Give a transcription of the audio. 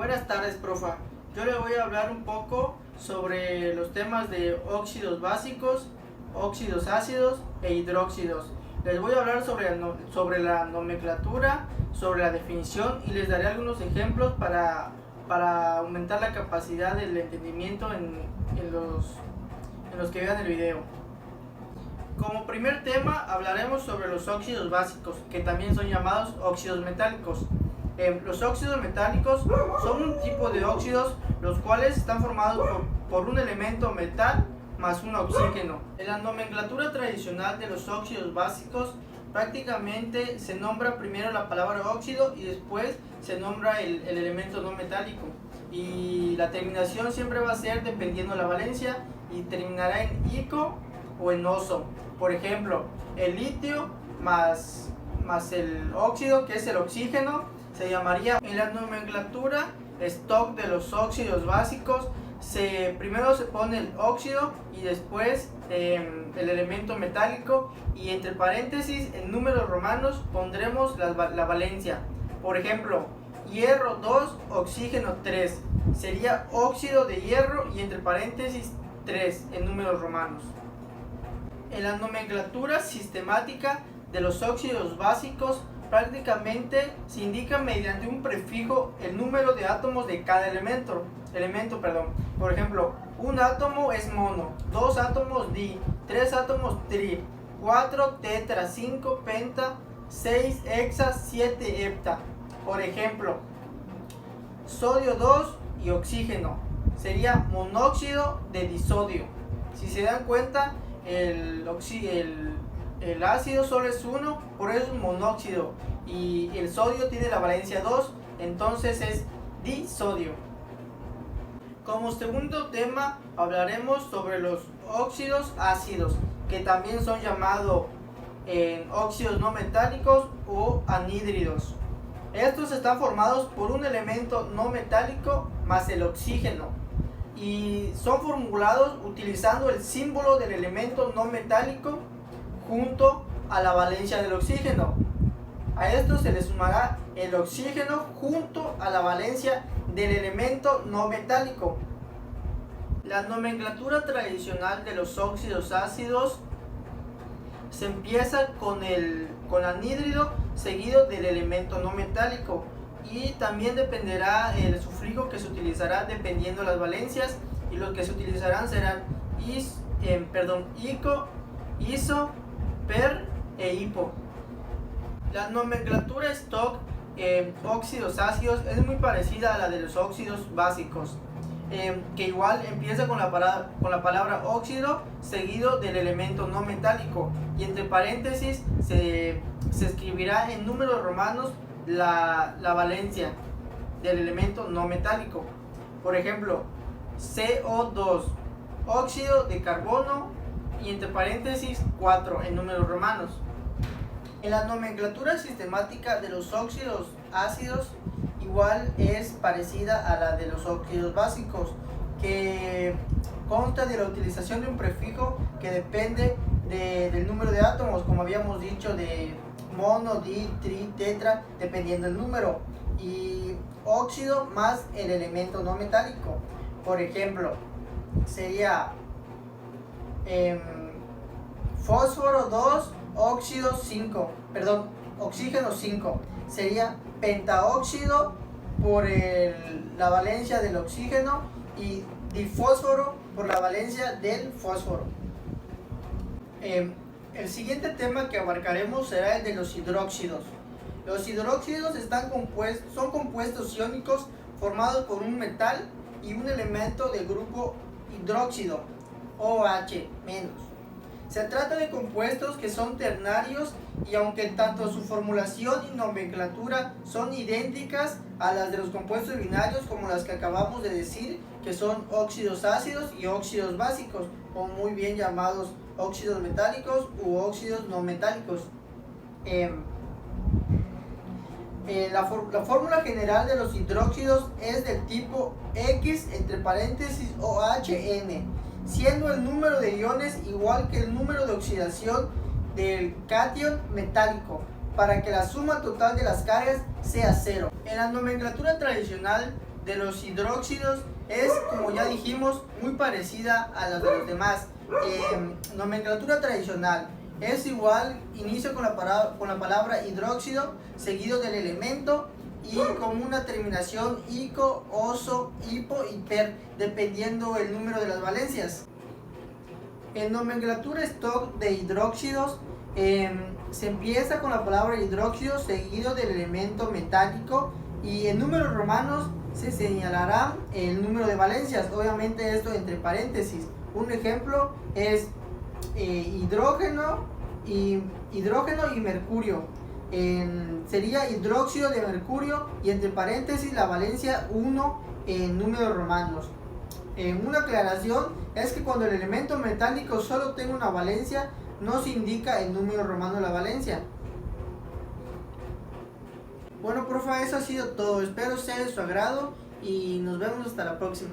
Buenas tardes, profa. Yo le voy a hablar un poco sobre los temas de óxidos básicos, óxidos ácidos e hidróxidos. Les voy a hablar sobre la nomenclatura, sobre la definición y les daré algunos ejemplos para aumentar la capacidad del entendimiento en los que vean el video. Como primer tema hablaremos sobre los óxidos básicos, que también son llamados óxidos metálicos. Los óxidos metálicos son un tipo de óxidos los cuales están formados por un elemento metal más un oxígeno. En la nomenclatura tradicional de los óxidos básicos prácticamente se nombra primero la palabra óxido y después se nombra el elemento no metálico, y la terminación siempre va a ser dependiendo de la valencia y terminará en ico o en oso. Por ejemplo, el litio más el óxido, que es el oxígeno, se llamaría. En la nomenclatura stock de los óxidos básicos primero se pone el óxido y después el elemento metálico, y entre paréntesis en números romanos pondremos la valencia. Por ejemplo, hierro 2, oxígeno 3, sería óxido de hierro y entre paréntesis 3 en números romanos. En la nomenclatura sistemática de los óxidos básicos prácticamente se indica mediante un prefijo el número de átomos de cada elemento. Por ejemplo, un átomo es mono, 2 átomos di, 3 átomos tri, 4 tetra, 5 penta, 6 hexa, 7 hepta. Por ejemplo, sodio 2 y oxígeno sería monóxido de disodio. Si se dan cuenta, el ácido solo es 1, por eso es monóxido, y el sodio tiene la valencia 2, entonces es disodio. Como segundo tema hablaremos sobre los óxidos ácidos, que también son llamados óxidos no metálicos o anhídridos. Estos están formados por un elemento no metálico más el oxígeno, y son formulados utilizando el símbolo del elemento no metálico junto a la valencia del oxígeno. A esto se le sumará el oxígeno junto a la valencia del elemento no metálico. La nomenclatura tradicional de los óxidos ácidos se empieza con anhídrido seguido del elemento no metálico, y también dependerá el sufijo que se utilizará dependiendo las valencias, y los que se utilizarán serán ico, iso, per e hipo. La nomenclatura stock óxidos ácidos es muy parecida a la de los óxidos básicos, que igual empieza con la palabra óxido seguido del elemento no metálico, y entre paréntesis se escribirá en números romanos la valencia del elemento no metálico. Por ejemplo, CO2, óxido de carbono, y entre paréntesis 4 en números romanos. En la nomenclatura sistemática de los óxidos ácidos igual es parecida a la de los óxidos básicos, que consta de la utilización de un prefijo que depende del número de átomos, como habíamos dicho, de mono, di, tri, tetra, dependiendo del número, y óxido más el elemento no metálico. Por ejemplo, sería fósforo 2, oxígeno 5, sería pentaóxido por la valencia del oxígeno, y difósforo por la valencia del fósforo. El siguiente tema que abarcaremos será el de los hidróxidos. Los hidróxidos son compuestos iónicos formados por un metal y un elemento del grupo hidróxido, OH-. Se trata de compuestos que son ternarios, y aunque tanto su formulación y nomenclatura son idénticas a las de los compuestos binarios, como las que acabamos de decir, que son óxidos ácidos y óxidos básicos, o muy bien llamados óxidos metálicos u óxidos no metálicos. La fórmula general de los hidróxidos es del tipo X entre paréntesis OHN, siendo el número de iones igual que el número de oxidación del catión metálico, para que la suma total de las cargas sea 0. En la nomenclatura tradicional de los hidróxidos es, como ya dijimos, muy parecida a la de los demás. Nomenclatura tradicional es igual, inicio con la palabra hidróxido, seguido del elemento y con una terminación ico, oso, hipo y per, dependiendo el número de las valencias. En nomenclatura stock de hidróxidos, se empieza con la palabra hidróxido seguido del elemento metálico, y en números romanos se señalará el número de valencias, obviamente esto entre paréntesis. Un ejemplo es hidrógeno y mercurio. Sería hidróxido de mercurio y entre paréntesis la valencia 1 en números romanos. Una aclaración es que cuando el elemento metálico solo tenga una valencia, no se indica en número romano la valencia. Bueno, profe, eso ha sido todo. Espero sea de su agrado y nos vemos hasta la próxima.